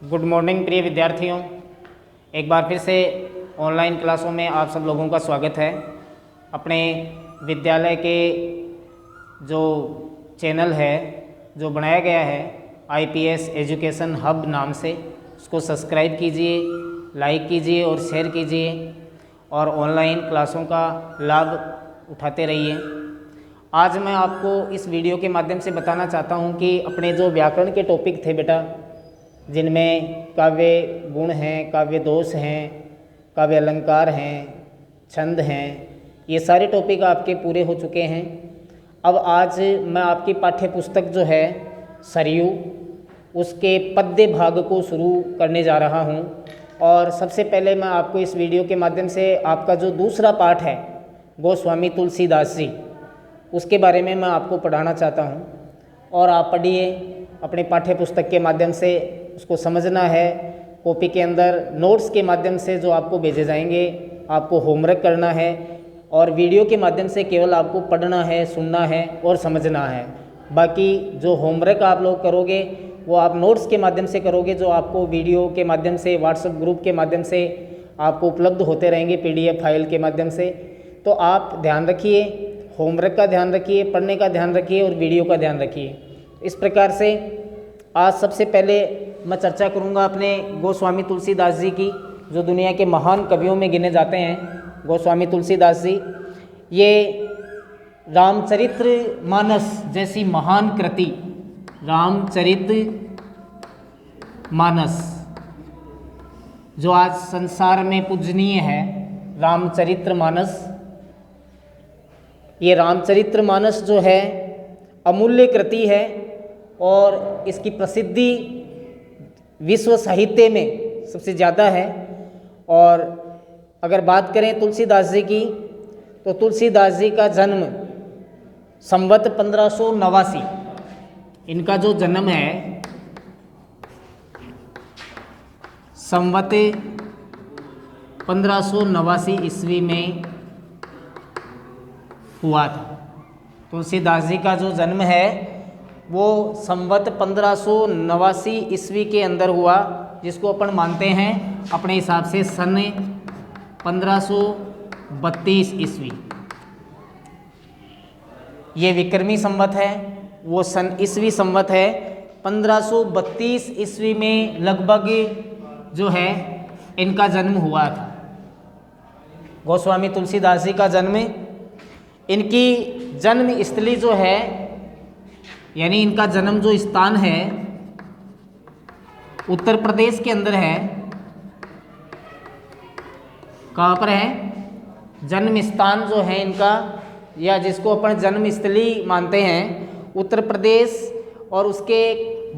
Good morning प्रिय विद्यार्थियों। एक बार फिर से ऑनलाइन क्लासों में आप सब लोगों का स्वागत है। अपने विद्यालय के जो चैनल है जो बनाया गया है IPS एजुकेशन हब नाम से, उसको सब्सक्राइब कीजिए, लाइक कीजिए और शेयर कीजिए और ऑनलाइन क्लासों का लाभ उठाते रहिए। आज मैं आपको इस वीडियो के माध्यम से बताना चाहता हूँ कि अपने जो व्याकरण के टॉपिक थे बेटा, जिनमें काव्य गुण हैं, काव्य दोष हैं, काव्य अलंकार हैं, छंद हैं, ये सारे टॉपिक आपके पूरे हो चुके हैं। अब आज मैं आपकी पाठ्य पुस्तक जो है सरयू, उसके पद्य भाग को शुरू करने जा रहा हूँ। और सबसे पहले मैं आपको इस वीडियो के माध्यम से आपका जो दूसरा पाठ है गोस्वामी तुलसीदास जी, उसके बारे में मैं आपको पढ़ाना चाहता हूँ। और आप पढ़िए, अपने पाठ्य पुस्तक के माध्यम से उसको समझना है। कॉपी के अंदर नोट्स के माध्यम से जो आपको भेजे जाएंगे, आपको होमवर्क करना है और वीडियो के माध्यम से केवल आपको पढ़ना है, सुनना है और समझना है। बाकी जो होमवर्क आप लोग करोगे वो आप नोट्स के माध्यम से करोगे, जो आपको वीडियो के माध्यम से व्हाट्सएप ग्रुप के माध्यम से आपको उपलब्ध होते रहेंगे PDF फाइल के माध्यम से। तो आप ध्यान रखिए, होमवर्क का ध्यान रखिए, पढ़ने का ध्यान रखिए और वीडियो का ध्यान रखिए। इस प्रकार से आज सबसे पहले मैं चर्चा करूंगा अपने गोस्वामी तुलसीदास जी की, जो दुनिया के महान कवियों में गिने जाते हैं। गोस्वामी तुलसीदास जी ये रामचरित्र मानस जैसी महान कृति, रामचरित मानस जो आज संसार में पूजनीय है, रामचरित्र मानस, ये रामचरित्र मानस जो है अमूल्य कृति है और इसकी प्रसिद्धि विश्व साहित्य में सबसे ज़्यादा है। और अगर बात करें तुलसीदास जी की, तो तुलसीदास जी का जन्म संवत 1589, इनका जो जन्म है संवत 1589 ईस्वी में हुआ था। तुलसीदास जी का जो जन्म है वो संवत 1589 ईस्वी के अंदर हुआ, जिसको अपन मानते हैं अपने हिसाब से सन 1532 ईस्वी। ये विक्रमी संवत है, वो सन ईस्वी संवत है 1532 ईस्वी में लगभग जो है इनका जन्म हुआ था। गोस्वामी तुलसीदास जी का जन्म, इनकी जन्म स्थली जो है, यानी इनका जन्म जो स्थान है उत्तर प्रदेश के अंदर है। कहाँ पर है? जन्म स्थान जो है इनका, या जिसको अपन जन्म स्थली मानते हैं, उत्तर प्रदेश और उसके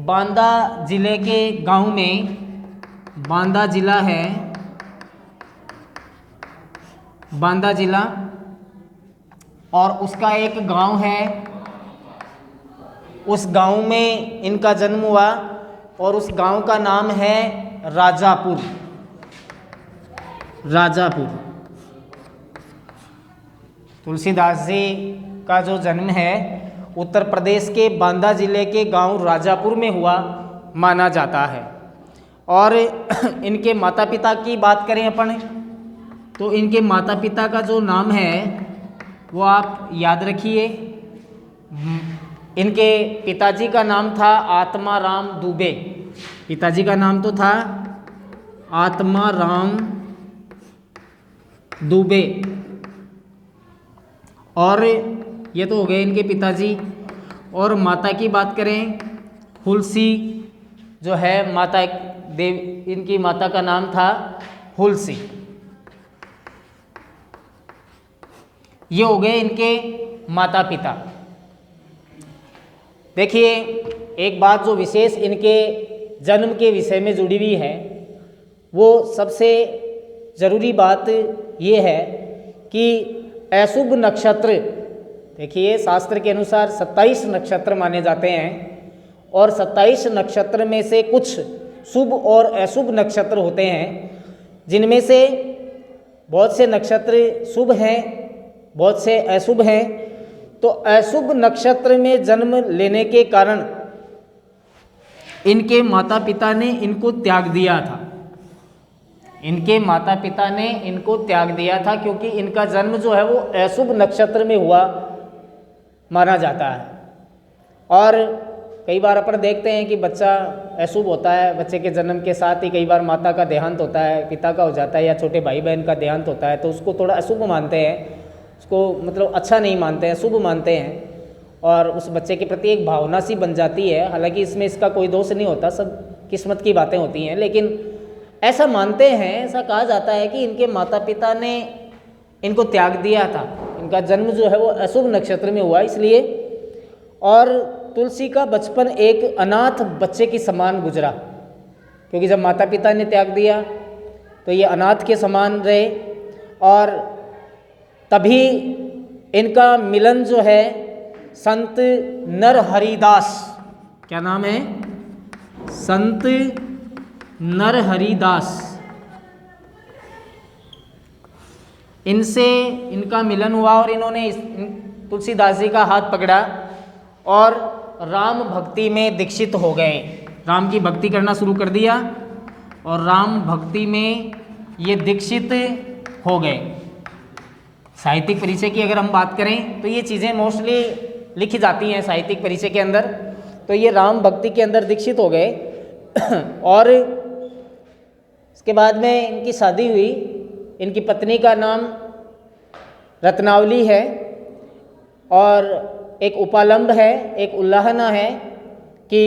बांदा जिले के गांव में, बांदा जिला है, बांदा जिला, और उसका एक गांव है, उस गांव में इनका जन्म हुआ और उस गांव का नाम है राजापुर। राजापुर। तुलसीदास जी का जो जन्म है उत्तर प्रदेश के बांदा जिले के गांव राजापुर में हुआ माना जाता है। और इनके माता पिता की बात करें अपन, तो इनके माता पिता का जो नाम है वो आप याद रखिए। इनके पिताजी का नाम था आत्माराम दुबे। पिताजी का नाम तो था आत्माराम दुबे। और ये तो हो गए इनके पिताजी। और माता की बात करें, हुलसी जो है माता देव, इनकी माता का नाम था हुलसी। ये हो गए इनके माता पिता। देखिए, एक बात जो विशेष इनके जन्म के विषय में जुड़ी हुई है, वो सबसे ज़रूरी बात ये है कि अशुभ नक्षत्र, देखिए शास्त्र के अनुसार 27 नक्षत्र माने जाते हैं और 27 नक्षत्र में से कुछ शुभ और अशुभ नक्षत्र होते हैं, जिनमें से बहुत से नक्षत्र शुभ हैं, बहुत से अशुभ हैं। तो अशुभ नक्षत्र में जन्म लेने के कारण इनके माता पिता ने इनको त्याग दिया था। इनके माता पिता ने इनको त्याग दिया था क्योंकि इनका जन्म जो है वो अशुभ नक्षत्र में हुआ माना जाता है। और कई बार अपन देखते हैं कि बच्चा अशुभ होता है, बच्चे के जन्म के साथ ही कई बार माता का देहांत होता है, पिता का हो जाता है, या छोटे भाई बहन का देहांत होता है, तो उसको थोड़ा अशुभ मानते हैं, उसको मतलब अच्छा नहीं मानते हैं, शुभ मानते हैं, और उस बच्चे के प्रति एक भावना सी बन जाती है। हालांकि इसमें इसका कोई दोष नहीं होता, सब किस्मत की बातें होती हैं, लेकिन ऐसा मानते हैं, ऐसा कहा जाता है कि इनके माता पिता ने इनको त्याग दिया था, इनका जन्म जो है वो अशुभ नक्षत्र में हुआ इसलिए। और तुलसी का बचपन एक अनाथ बच्चे की समान गुजरा, क्योंकि जब माता पिता ने त्याग दिया तो ये अनाथ के समान रहे। और तभी इनका मिलन जो है संत नरहरिदास, क्या नाम है, संत नरहरिदास, इनसे इनका मिलन हुआ और इन्होंने तुलसीदास जी का हाथ पकड़ा और राम भक्ति में दीक्षित हो गए। राम की भक्ति करना शुरू कर दिया और राम भक्ति में ये दीक्षित हो गए। साहित्यिक परिचय की अगर हम बात करें तो ये चीज़ें मोस्टली लिखी जाती हैं साहित्यिक परिचय के अंदर। तो ये राम भक्ति के अंदर दीक्षित हो गए और इसके बाद में इनकी शादी हुई। इनकी पत्नी का नाम रत्नावली है और एक उपालंब है, एक उल्लाहना है कि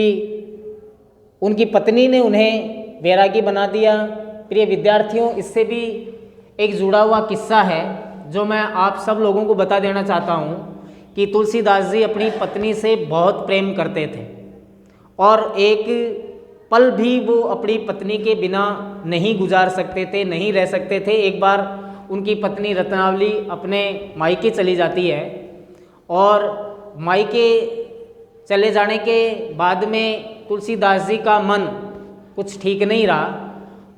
उनकी पत्नी ने उन्हें वैरागी बना दिया। प्रिय विद्यार्थियों, इससे भी एक जुड़ा हुआ किस्सा है जो मैं आप सब लोगों को बता देना चाहता हूँ कि तुलसीदास जी अपनी पत्नी से बहुत प्रेम करते थे और एक पल भी वो अपनी पत्नी के बिना नहीं गुजार सकते थे, नहीं रह सकते थे। एक बार उनकी पत्नी रत्नावली अपने मायके चली जाती है और मायके चले जाने के बाद में तुलसीदास जी का मन कुछ ठीक नहीं रहा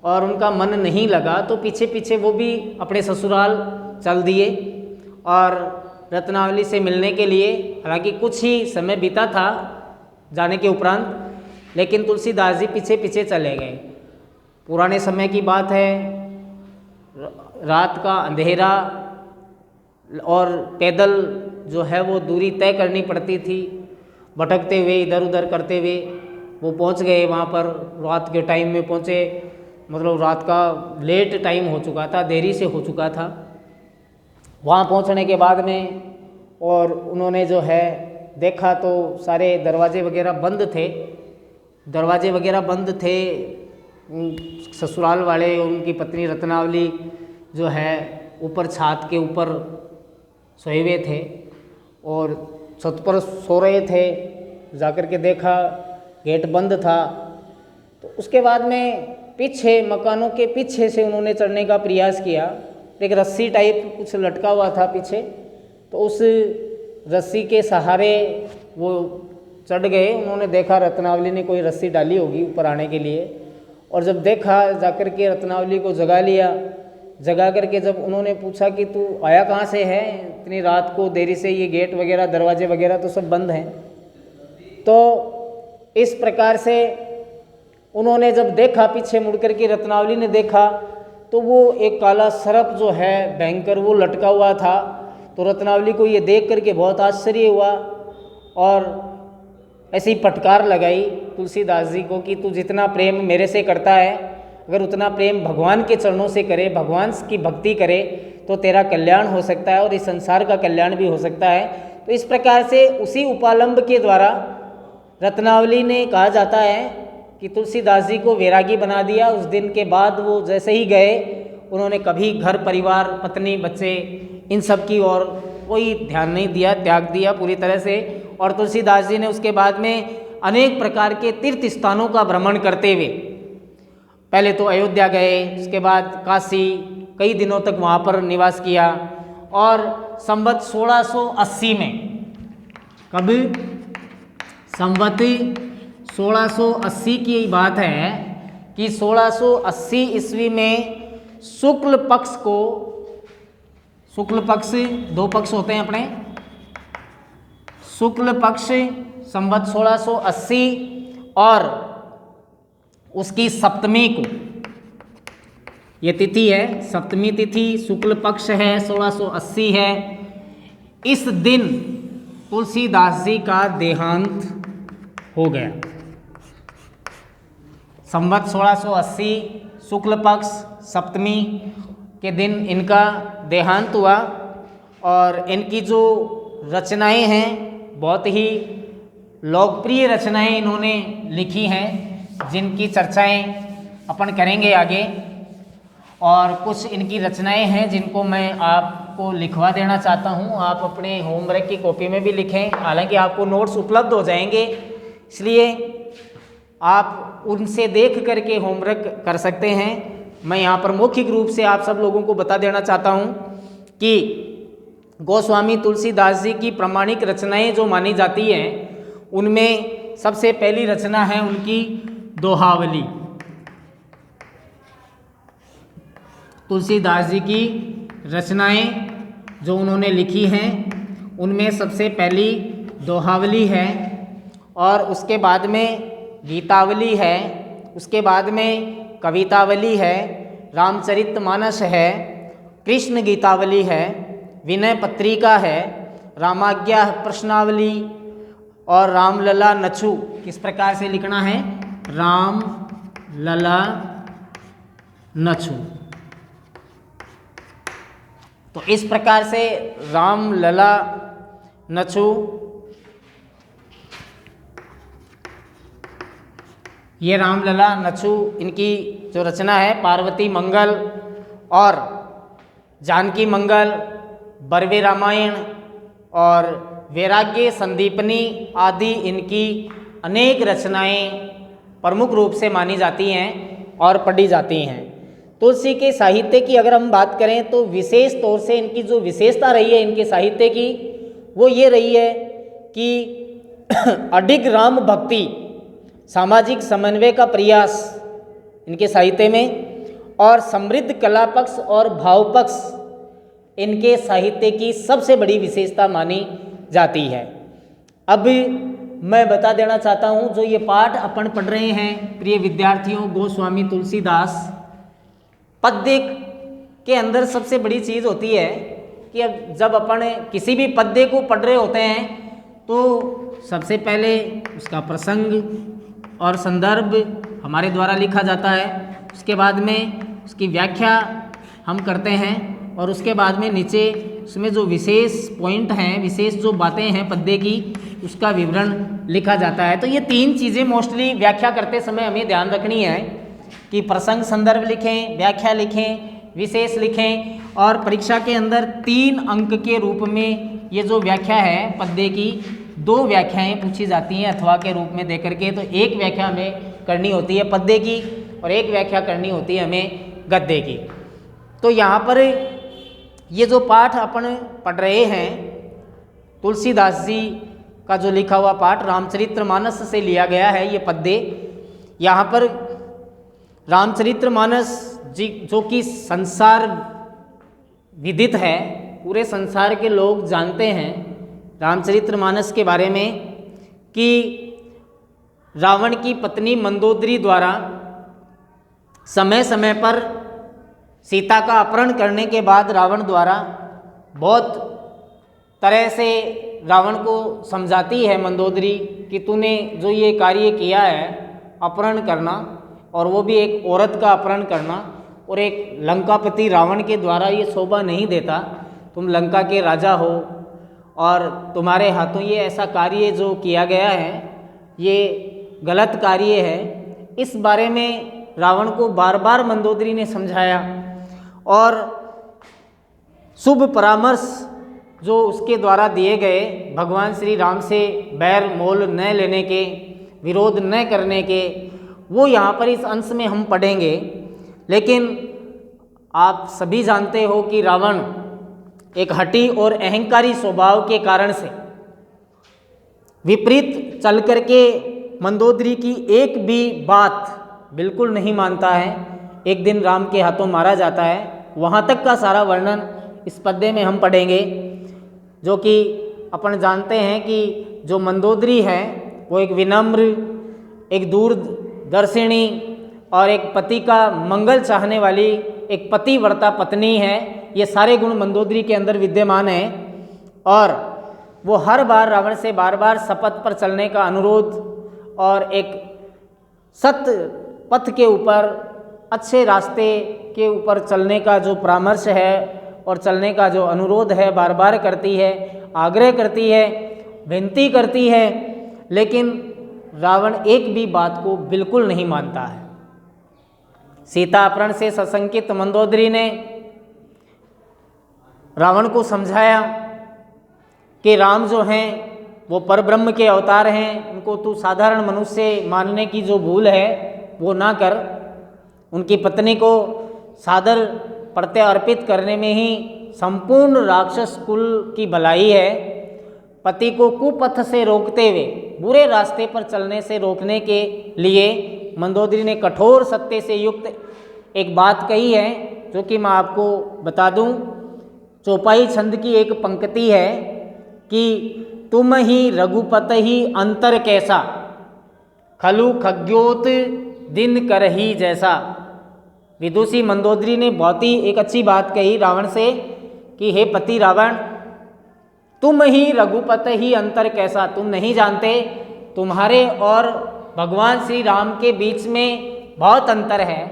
और उनका मन नहीं लगा, तो पीछे पीछे वो भी अपने ससुराल चल दिए और रत्नावली से मिलने के लिए। हालांकि कुछ ही समय बीता था जाने के उपरांत, लेकिन तुलसीदास जी पीछे पीछे चले गए। पुराने समय की बात है, रात का अंधेरा और पैदल जो है वो दूरी तय करनी पड़ती थी। भटकते हुए इधर उधर करते हुए वो पहुंच गए वहाँ पर। रात के टाइम में पहुँचे, मतलब रात का लेट टाइम हो चुका था, देरी से हो चुका था। वहाँ पहुँचने के बाद में और उन्होंने जो है देखा तो सारे दरवाजे वगैरह बंद थे, दरवाजे वगैरह बंद थे। ससुराल वाले और उनकी पत्नी रत्नावली जो है ऊपर छत के ऊपर सोए हुए थे और छत पर सो रहे थे। जाकर के देखा गेट बंद था। तो उसके बाद में पीछे मकानों के पीछे से उन्होंने चढ़ने का प्रयास किया। एक रस्सी टाइप कुछ लटका हुआ था पीछे, तो उस रस्सी के सहारे वो चढ़ गए। उन्होंने देखा रत्नावली ने कोई रस्सी डाली होगी ऊपर आने के लिए, और जब देखा जाकर के रत्नावली को जगा लिया। जगा करके जब उन्होंने पूछा कि तू आया कहाँ से है, इतनी रात को देरी से, ये गेट वगैरह दरवाजे वगैरह तो सब बंद हैं। तो इस प्रकार से उन्होंने जब देखा, पीछे मुड़ कर के रत्नावली ने देखा तो वो एक काला सर्प जो है भयंकर वो लटका हुआ था। तो रत्नावली को ये देख करके बहुत आश्चर्य हुआ और ऐसी फटकार लगाई तुलसीदास जी को कि तू जितना प्रेम मेरे से करता है, अगर उतना प्रेम भगवान के चरणों से करे, भगवान की भक्ति करे, तो तेरा कल्याण हो सकता है और इस संसार का कल्याण भी हो सकता है। तो इस प्रकार से उसी उपालंब के द्वारा रत्नावली ने, कहा जाता है कि तुलसीदास जी को वैरागी बना दिया। उस दिन के बाद वो जैसे ही गए, उन्होंने कभी घर परिवार, पत्नी, बच्चे, इन सब की ओर कोई ध्यान नहीं दिया, त्याग दिया पूरी तरह से। और तुलसीदास जी ने उसके बाद में अनेक प्रकार के तीर्थ स्थानों का भ्रमण करते हुए, पहले तो अयोध्या गए, उसके बाद काशी, कई दिनों तक वहाँ पर निवास किया। और संवत 1680 में, कब, संवत 1680 की बात है कि 1680 ईस्वी में शुक्ल पक्ष को, शुक्ल पक्ष, दो पक्ष होते हैं अपने, शुक्ल पक्ष संवत 1680 और उसकी सप्तमी को, ये तिथि है सप्तमी तिथि, शुक्ल पक्ष है, 1680 है, इस दिन तुलसीदास जी का देहांत हो गया। संवत 1680 शुक्ल पक्ष सप्तमी के दिन इनका देहांत हुआ। और इनकी जो रचनाएं हैं बहुत ही लोकप्रिय रचनाएं इन्होंने लिखी हैं, जिनकी चर्चाएं अपन करेंगे आगे। और कुछ इनकी रचनाएं हैं जिनको मैं आपको लिखवा देना चाहता हूं, आप अपने होमवर्क की कॉपी में भी लिखें। हालांकि आपको नोट्स उपलब्ध हो जाएंगे, इसलिए आप उनसे देख करके होमवर्क कर सकते हैं। मैं यहाँ पर मौखिक रूप से आप सब लोगों को बता देना चाहता हूँ कि गोस्वामी तुलसीदास जी की प्रामाणिक रचनाएं जो मानी जाती हैं, उनमें सबसे पहली रचना है उनकी दोहावली। तुलसीदास जी की रचनाएं जो उन्होंने लिखी हैं, उनमें सबसे पहली दोहावली है, और उसके बाद में गीतावली है, उसके बाद में कवितावली है, रामचरितमानस है, कृष्ण गीतावली है, विनय पत्रिका है, रामाज्ञा प्रश्नावली और रामलला नछु। किस प्रकार से लिखना है? राम लला नछु। तो इस प्रकार से राम लला नछु, ये रामलला नछु इनकी जो रचना है, पार्वती मंगल और जानकी मंगल, बरवे रामायण और वैराग्य संदीपनी आदि इनकी अनेक रचनाएं प्रमुख रूप से मानी जाती हैं और पढ़ी जाती हैं। तुलसी के साहित्य की अगर हम बात करें तो विशेष तौर से इनकी जो विशेषता रही है इनके साहित्य की, वो ये रही है कि अडिग राम भक्ति, सामाजिक समन्वय का प्रयास इनके साहित्य में, और समृद्ध कला पक्ष और भाव पक्ष इनके साहित्य की सबसे बड़ी विशेषता मानी जाती है। अब मैं बता देना चाहता हूँ, जो ये पाठ अपन पढ़ रहे हैं प्रिय विद्यार्थियों, गोस्वामी तुलसीदास पद्य के अंदर सबसे बड़ी चीज़ होती है कि अब जब अपन किसी भी पद्य को पढ़ रहे होते हैं तो सबसे पहले उसका प्रसंग और संदर्भ हमारे द्वारा लिखा जाता है, उसके बाद में उसकी व्याख्या हम करते हैं, और उसके बाद में नीचे उसमें जो विशेष पॉइंट हैं, विशेष जो बातें हैं पद्य की, उसका विवरण लिखा जाता है। तो ये तीन चीज़ें मोस्टली व्याख्या करते समय हमें ध्यान रखनी है कि प्रसंग संदर्भ लिखें, व्याख्या लिखें, विशेष लिखें, और परीक्षा के अंदर 3 अंक के रूप में ये जो व्याख्या है पद्य की, 2 व्याख्याएं पूछी जाती हैं अथवा के रूप में देकर के। तो एक व्याख्या हमें करनी होती है पद्य की और एक व्याख्या करनी होती है हमें गद्य की। तो यहाँ पर ये जो पाठ अपन पढ़ रहे हैं, तुलसीदास जी का जो लिखा हुआ पाठ रामचरितमानस से लिया गया है ये पद्य। यहाँ पर रामचरितमानस जी जो कि संसार विदित है, पूरे संसार के लोग जानते हैं रामचरितमानस के बारे में, कि रावण की पत्नी मंदोदरी द्वारा समय समय पर सीता का अपहरण करने के बाद रावण द्वारा बहुत तरह से रावण को समझाती है मंदोदरी कि तूने जो ये कार्य किया है अपहरण करना, और वो भी एक औरत का अपहरण करना, और एक लंकापति रावण के द्वारा ये शोभा नहीं देता। तुम लंका के राजा हो और तुम्हारे हाथों ये ऐसा कार्य जो किया गया है ये गलत कार्य है। इस बारे में रावण को बार बार मंदोदरी ने समझाया, और शुभ परामर्श जो उसके द्वारा दिए गए भगवान श्री राम से बैर मोल न लेने के, विरोध न करने के, वो यहाँ पर इस अंश में हम पढ़ेंगे। लेकिन आप सभी जानते हो कि रावण एक हठी और अहंकारी स्वभाव के कारण से विपरीत चल करके मंदोदरी की एक भी बात बिल्कुल नहीं मानता है। एक दिन राम के हाथों मारा जाता है। वहाँ तक का सारा वर्णन इस पद्य में हम पढ़ेंगे, जो कि अपन जानते हैं कि जो मंदोदरी है वो एक विनम्र, एक दूरदर्शिनी और एक पति का मंगल चाहने वाली एक पतिव्रता पत्नी है। ये सारे गुण मंदोदरी के अंदर विद्यमान हैं और वो हर बार रावण से बार बार शपथ पर चलने का अनुरोध और एक सत्य पथ के ऊपर, अच्छे रास्ते के ऊपर चलने का जो परामर्श है और चलने का जो अनुरोध है बार बार करती है, आग्रह करती है, विनती करती है, लेकिन रावण एक भी बात को बिल्कुल नहीं मानता है। सीता अपहरण से सशंकित मंदोदरी ने रावण को समझाया कि राम जो हैं वो परब्रह्म के अवतार हैं, उनको तू साधारण मनुष्य मानने की जो भूल है वो ना कर। उनकी पत्नी को सादर प्रत्यय अर्पित करने में ही संपूर्ण राक्षस कुल की भलाई है। पति को कुपथ से रोकते हुए, बुरे रास्ते पर चलने से रोकने के लिए मंदोदरी ने कठोर सत्य से युक्त एक बात कही है, जो कि मैं आपको बता दूं। चौपाई छंद की एक पंक्ति है कि तुम ही रघुपत ही अंतर कैसा, खलु खग्योत दिन करही जैसा। विदुषी मंदोदरी ने बहुत ही एक अच्छी बात कही रावण से कि हे पति रावण, तुम ही रघुपत ही अंतर कैसा, तुम नहीं जानते तुम्हारे और भगवान श्री राम के बीच में बहुत अंतर है,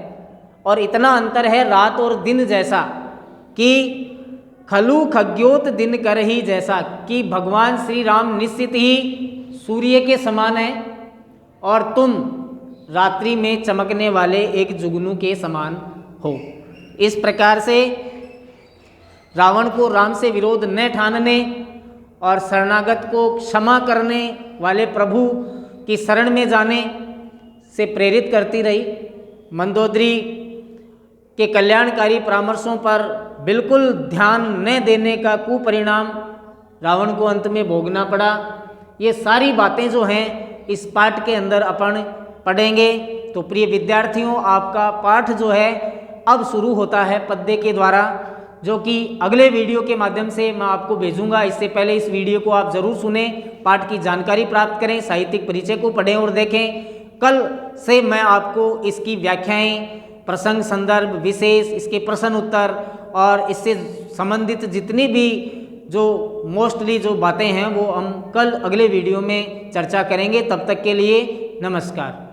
और इतना अंतर है रात और दिन जैसा कि खलु खग्योत दिन कर ही जैसा, कि भगवान श्री राम निश्चित ही सूर्य के समान है और तुम रात्रि में चमकने वाले एक जुगनू के समान हो। इस प्रकार से रावण को राम से विरोध न ठानने और शरणागत को क्षमा करने वाले प्रभु की शरण में जाने से प्रेरित करती रही। मंदोदरी के कल्याणकारी परामर्शों पर बिल्कुल ध्यान न देने का कुपरिणाम रावण को अंत में भोगना पड़ा। ये सारी बातें जो हैं इस पाठ के अंदर अपन पढ़ेंगे। तो प्रिय विद्यार्थियों, आपका पाठ जो है अब शुरू होता है पद्य के द्वारा, जो कि अगले वीडियो के माध्यम से मैं आपको भेजूंगा। इससे पहले इस वीडियो को आप ज़रूर सुने, पाठ की जानकारी प्राप्त करें, साहित्यिक परिचय को पढ़ें और देखें। कल से मैं आपको इसकी व्याख्याएं, प्रसंग, संदर्भ, विशेष, इसके प्रश्न उत्तर और इससे संबंधित जितनी भी जो मोस्टली जो बातें हैं वो हम कल अगले वीडियो में चर्चा करेंगे। तब तक के लिए नमस्कार।